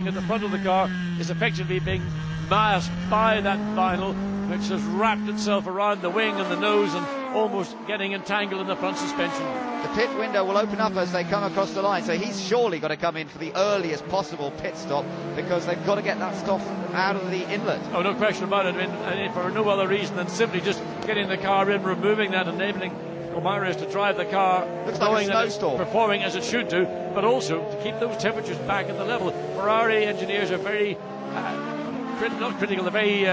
At the front of the car is effectively being masked by that vinyl, which has wrapped itself around the wing and the nose and almost getting entangled in the front suspension. The pit window will open up as they come across the line, so he's surely got to come in for the earliest possible pit stop, because they've got to get that stuff out of the inlet. Oh, no question about it. I mean, for no other reason than simply just getting the car in, removing that, enabling O'Meara to drive the car, looks like a snowstorm, performing as it should do, but also to keep those temperatures back at the level. Ferrari engineers are very not critical, they're very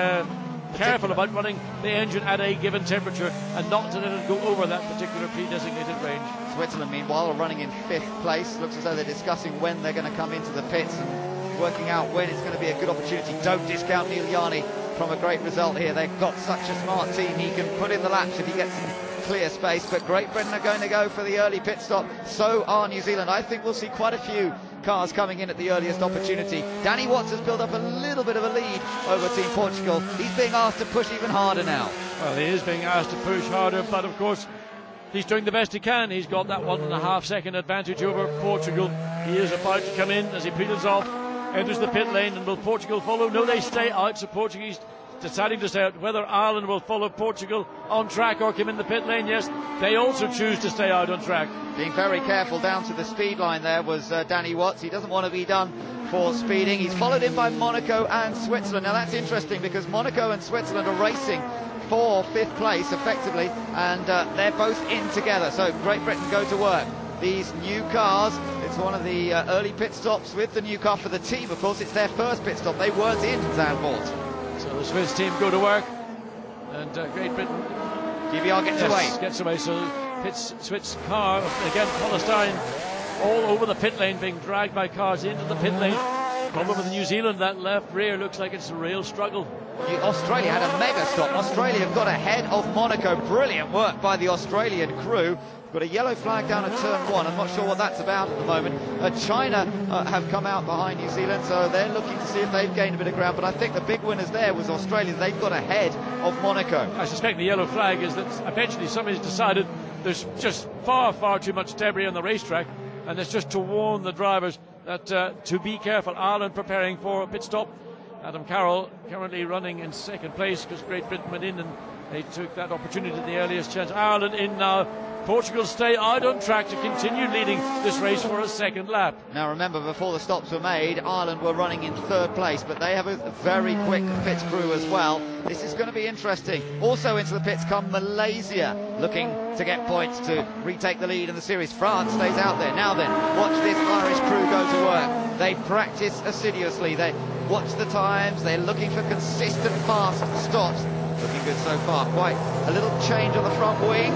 careful about running the engine at a given temperature and not to let it go over that particular pre-designated range. Switzerland, meanwhile, are running in 5th place. Looks as though they're discussing when they're going to come into the pits and working out when it's going to be a good opportunity. Don't discount Neil Yarni from a great result here. They've got such a smart team. He can put in the laps if he gets some clear space, but Great Britain are going to go for the early pit stop. So are New Zealand. I think we'll see quite a few cars coming in at the earliest opportunity. Danny Watts has built up a little bit of a lead over Team Portugal. He's being asked to push even harder now. Well, he is being asked to push harder, but of course he's doing the best he can. He's got that 1.5 second advantage over Portugal. He is about to come in as he peels off, enters the pit lane, and will Portugal follow? No, they stay out, so Portuguese deciding to stay out. Whether Ireland will follow Portugal on track or come in the pit lane, yes, they also choose to stay out on track. Being very careful down to the speed line there was Danny Watts. He doesn't want to be done for speeding. He's followed in by Monaco and Switzerland. Now that's interesting because Monaco and Switzerland are racing for 5th place effectively, and they're both in together, so Great Britain go to work. These new cars, it's one of the early pit stops with the new car for the team. Of course, it's their first pit stop. They weren't in Zandvoort. So the Swiss team go to work, and Great Britain GBR gets away. So Swiss car, again, polystyrene all over the pit lane, being dragged by cars into the pit lane. Problem with New Zealand, that left rear looks like it's a real struggle. Australia had a mega stop. Australia got ahead of Monaco. Brilliant work by the Australian crew. Got a yellow flag down at turn 1. I'm not sure what that's about at the moment. China have come out behind New Zealand, so they're looking to see if they've gained a bit of ground. But I think the big winners there was Australia. They've got ahead of Monaco. I suspect the yellow flag is that eventually somebody's decided there's just far, far too much debris on the racetrack, and it's just to warn the drivers that to be careful. Ireland preparing for a pit stop. Adam Carroll currently running in 2nd place because Great Britain went in and they took that opportunity at the earliest chance. Ireland in now. Portugal stay out on track to continue leading this race for a 2nd lap. Now remember, before the stops were made, Ireland were running in 3rd place, but they have a very quick pit crew as well. This is going to be interesting. Also into the pits come Malaysia, looking to get points to retake the lead in the series. France stays out there. Now then, watch this Irish crew go to work. They practice assiduously. They watch the times. They're looking for consistent fast stops. Looking good so far. Quite a little change on the front wing.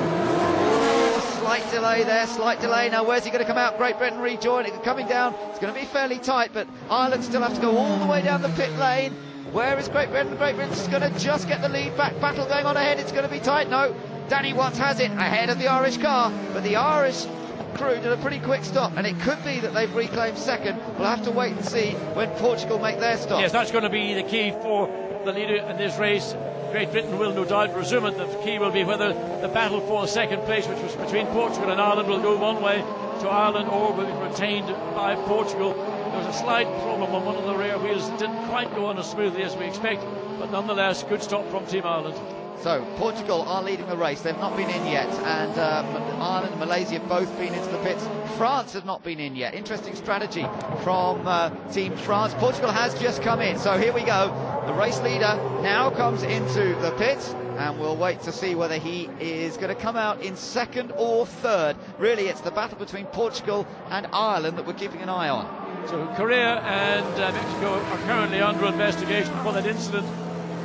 Slight delay there, slight delay. Now where's he going to come out? Great Britain rejoin it, coming down. It's going to be fairly tight, but Ireland still have to go all the way down the pit lane. Where is Great Britain? Great Britain's going to just get the lead back. Battle going on ahead. It's going to be tight. No, Danny Watts has it ahead of the Irish car, but the Irish crew did a pretty quick stop, and it could be that they've reclaimed 2nd. We'll have to wait and see when Portugal make their stop. Yes, that's going to be the key for the leader in this race. Great Britain will no doubt resume it. The key will be whether the battle for 2nd place, which was between Portugal and Ireland, will go one way to Ireland or will be retained by Portugal. There was a slight problem on one of the rear wheels. It didn't quite go on as smoothly as we expect, but nonetheless, good stop from Team Ireland. So Portugal are leading the race. They've not been in yet, and Ireland and Malaysia have both been into the pits. France has not been in yet. Interesting strategy from Team France. Portugal has just come in, so here we go. The race leader now comes into the pits, and we'll wait to see whether he is going to come out in 2nd or 3rd. Really, it's the battle between Portugal and Ireland that we're keeping an eye on. So Korea and Mexico are currently under investigation for that incident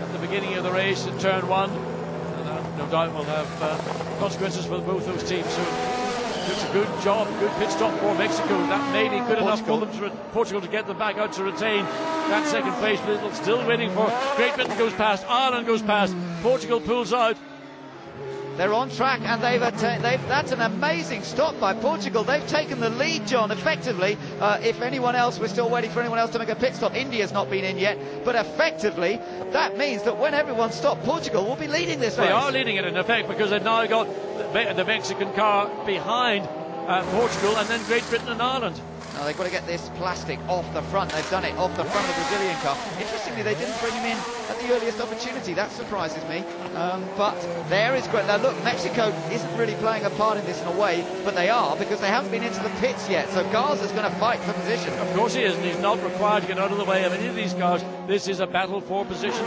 at the beginning of the race in turn 1, and that no doubt will have consequences for both those teams. So it's a good job, good pit stop for Mexico. That may be good enough for them Portugal to get them back out to retain that 2nd place, but it's still waiting for Great Britain goes past, Ireland goes past, Portugal pulls out. They're on track, and that's an amazing stop by Portugal. They've taken the lead, John, effectively. If anyone else, we're still waiting for anyone else to make a pit stop. India's not been in yet, but effectively that means that when everyone stops, Portugal will be leading this race. They are leading it in effect, because they've now got the Mexican car behind Portugal, and then Great Britain and Ireland. Now they've got to get this plastic off the front. They've done it off the front of the Brazilian car. Interestingly, they didn't bring him in at the earliest opportunity. That surprises me. But there is great. Now look, Mexico isn't really playing a part in this in a way, but they are, because they haven't been into the pits yet. So Garza's going to fight for position. Of course he is, and he's not required to get out of the way of any of these cars. This is a battle for position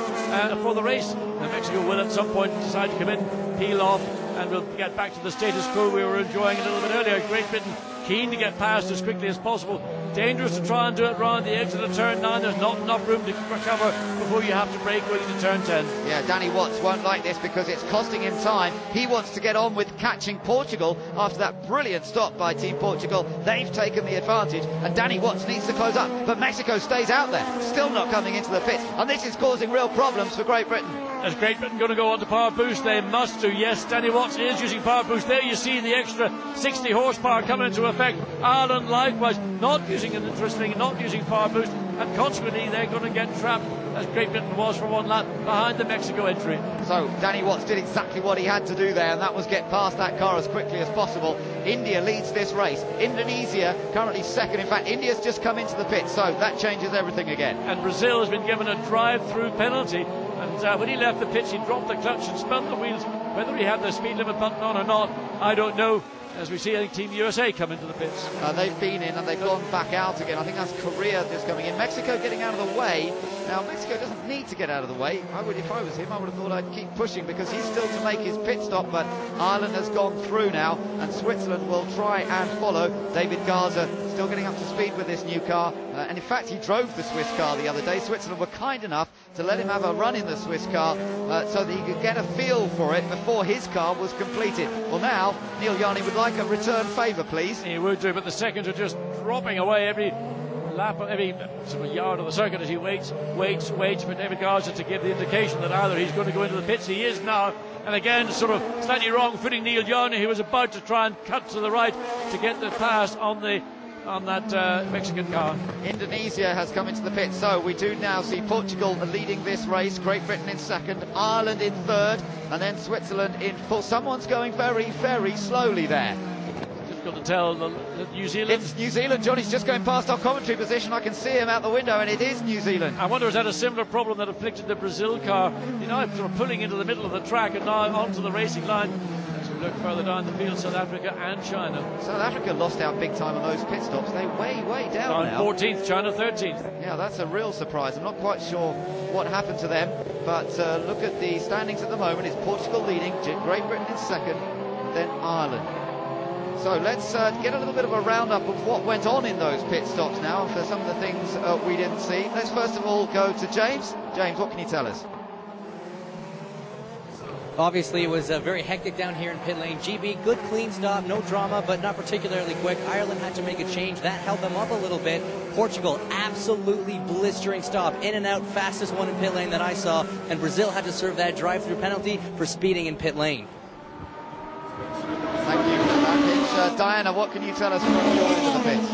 for the race. Now Mexico will at some point decide to come in, peel off, and we'll get back to the status quo we were enjoying a little bit earlier. Great Britain keen to get past as quickly as possible. Dangerous to try and do it round the exit of turn 9. There's not enough room to recover before you have to brake going into turn 10. Yeah, Danny Watts won't like this because it's costing him time. He wants to get on with catching Portugal after that brilliant stop by Team Portugal. They've taken the advantage, and Danny Watts needs to close up, but Mexico stays out there, still not coming into the pits, and this is causing real problems for Great Britain. Is Great Britain going to go on to power boost? They must do. Yes, Danny Watts is using power boost. There you see the extra 60 horsepower coming into effect. Ireland likewise not using an interesting, not using power boost, and consequently they're going to get trapped, as Great Britain was for one lap behind the Mexico entry. So Danny Watts did exactly what he had to do there, and that was get past that car as quickly as possible. India leads this race. Indonesia currently second. In fact, India's just come into the pit, so that changes everything again. And Brazil has been given a drive-through penalty, and when he left the pitch he dropped the clutch and spun the wheels. Whether he had the speed limit button on or not, I don't know. As we see, I think Team USA come into the pits. They've been in and they've gone back out again. I think that's Korea just coming in. Mexico getting out of the way. Now, Mexico doesn't need to get out of the way. If I was him, I would have thought I'd keep pushing because he's still to make his pit stop, but Ireland has gone through now and Switzerland will try and follow. David Garza still getting up to speed with this new car. And in fact, he drove the Swiss car the other day. Switzerland were kind enough to let him have a run in the Swiss car so that he could get a feel for it before his car was completed. Well, now, Neil Yarney would like a return favour, please. He would do, but the seconds are just dropping away every lap, every sort of yard of the circuit as he waits for David Garza to give the indication that either he's going to go into the pits. He is now, and again sort of slightly wrong footing Neil Yarney, who was about to try and cut to the right to get the pass on that Mexican car. Indonesia has come into the pit, so we do now see Portugal leading this race, Great Britain in second, Ireland in third, and then Switzerland in fourth. Someone's going very, very slowly there. Difficult to tell. New Zealand. It's New Zealand. Johnny's just going past our commentary position. I can see him out the window, and it is New Zealand. I wonder, is that a similar problem that afflicted the Brazil car? You know, sort of pulling into the middle of the track and now onto the racing line. Look further down the field, South Africa and China. South Africa lost out big time on those pit stops. They're way down now. 14th, China 13th. Yeah, that's a real surprise. I'm not quite sure what happened to them, but look at the standings at the moment. It's Portugal leading, Great Britain in second, then Ireland. So let's get a little bit of a roundup of what went on in those pit stops now for some of the things we didn't see. Let's first of all go to James. James, what can you tell us? Obviously, it was very hectic down here in pit lane. GB, good clean stop, no drama, but not particularly quick. Ireland had to make a change. That held them up a little bit. Portugal, absolutely blistering stop. In and out, fastest one in pit lane that I saw. And Brazil had to serve that drive-through penalty for speeding in pit lane. Thank you. Diana, what can you tell us from your end of the pits?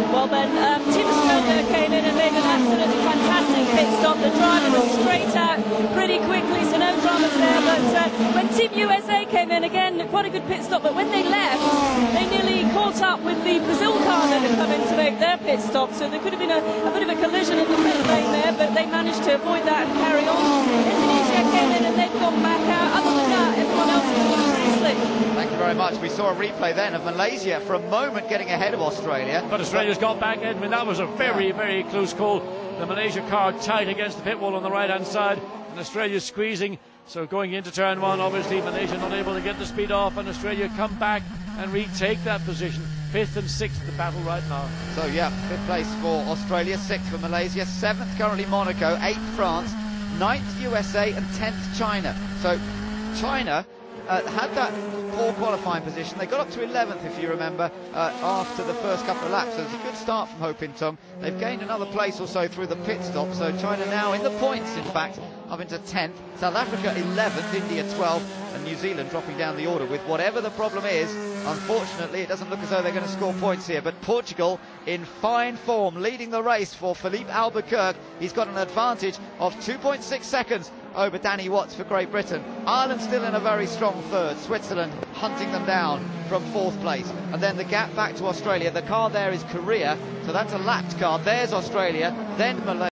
Well, Ben, Team Australia came in and made an absolutely fantastic pit stop. The driver was straight out pretty quickly, so no dramas there. But when Team USA came in, again, quite a good pit stop. But when they left, they nearly caught up with the Brazil car that had come in to make their pit stop. So there could have been a bit of a collision in the pit lane there, but they managed to avoid that and carry on. Indonesia came in and they've gone back out. Other than that, everyone else is going nicely. Thank you very much. We saw a replay then of Malaysia for a moment getting ahead of Australia. But Australia's got back, Edmund. That was a very, very close call. The Malaysia car tight against the pit wall on the right-hand side, and Australia squeezing. So going into turn one, obviously Malaysia not able to get the speed off, and Australia come back and retake that position. 5th and 6th in the battle right now. So yeah, 5th place for Australia, 6th for Malaysia, 7th currently Monaco, 8th France, 9th USA and 10th China. So China had that poor qualifying position. They got up to 11th, if you remember, after the first couple of laps. So it's a good start from Ho Pin Tong. They've gained another place or so through the pit stop. So China now in the points, in fact, up into 10th. South Africa 11th, India 12th, and New Zealand dropping down the order with whatever the problem is. Unfortunately, it doesn't look as though they're going to score points here, but Portugal in fine form, leading the race for Philippe Albuquerque. He's got an advantage of 2.6 seconds over Danny Watts for Great Britain. Ireland still in a very strong third, Switzerland hunting them down from fourth place. And then the gap back to Australia. The car there is Korea, so that's a lapped car. There's Australia, then Malaysia.